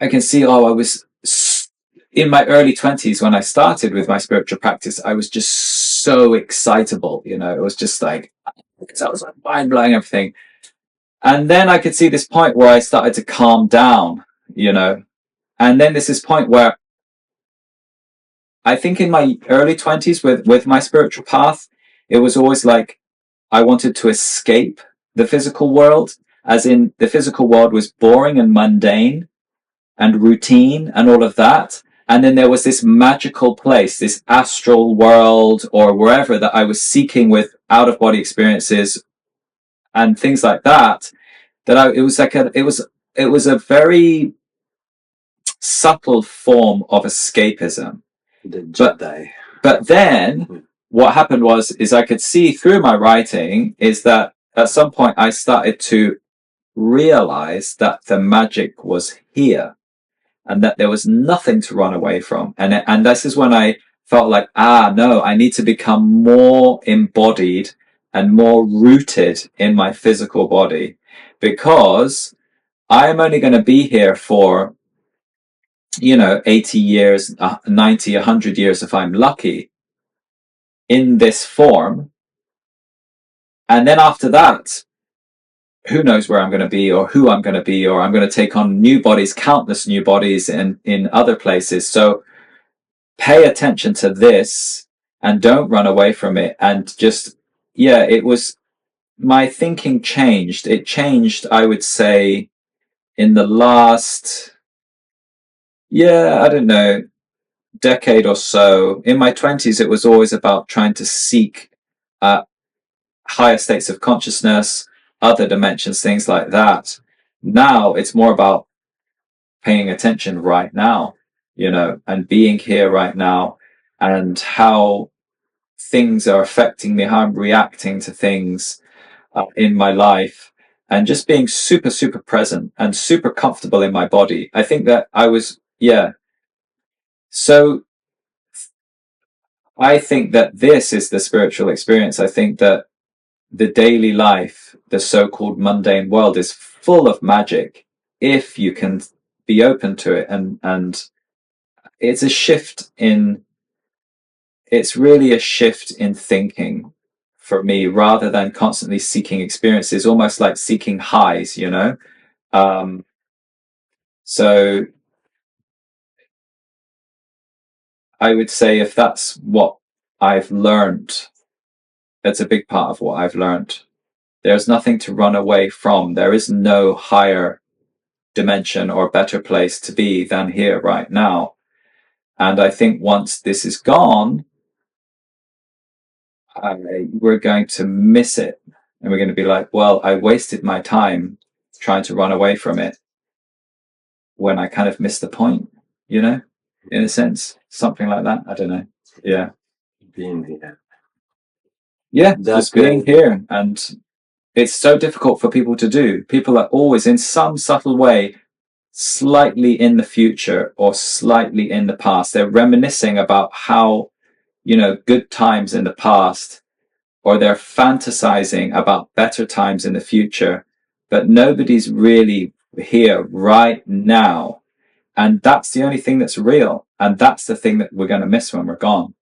I can see, I was in my early 20s when I started with my spiritual practice, I was just so excitable, you know, it was just like, because I was like mind blowing everything. And then I could see this point where I started to calm down, you know, and then there's this point where I think in my early 20s with my spiritual path, it was always like I wanted to escape the physical world, as in the physical world was boring and mundane and routine and all of that. And then there was this magical place, this astral world or wherever that I was seeking with out of body experiences and things like that. It was like it was a very subtle form of escapism. The Jedi. But then what happened is I could see through my writing is that at some point I started to realize that the magic was here and that there was nothing to run away from. And this is when I felt like, no, I need to become more embodied and more rooted in my physical body, because I'm only going to be here for, 80 years, 90, 100 years if I'm lucky in this form. And then after that, who knows where I'm going to be or who I'm going to be, or I'm going to take on new bodies, countless new bodies in other places. So pay attention to this and don't run away from it. And just, it was, my thinking changed. It changed, I would say, in the last, I don't know, decade or so. In my 20s, it was always about trying to seek higher states of consciousness, other dimensions, things like that. Now it's more about paying attention right now, and being here right now, and how things are affecting me, how I'm reacting to things in my life, and just being super, super present and super comfortable in my body. I think that I was, So I think that this is the spiritual experience. I think that the daily life, the so-called mundane world, is full of magic if you can be open to it. And it's it's really a shift in thinking for me, rather than constantly seeking experiences, almost like seeking highs, So I would say if that's what I've learned, that's a big part of what I've learned. There's nothing to run away from. There is no higher dimension or better place to be than here right now. And I think once this is gone, we're going to miss it. And we're going to be like, well, I wasted my time trying to run away from it when I kind of missed the point, in a sense, something like that. I don't know. Yeah. Being here. Yeah, just being here. And it's so difficult for people to do. People are always in some subtle way slightly in the future or slightly in the past. They're reminiscing about how, good times in the past, or they're fantasizing about better times in the future, but nobody's really here right now. And that's the only thing that's real. And that's the thing that we're going to miss when we're gone,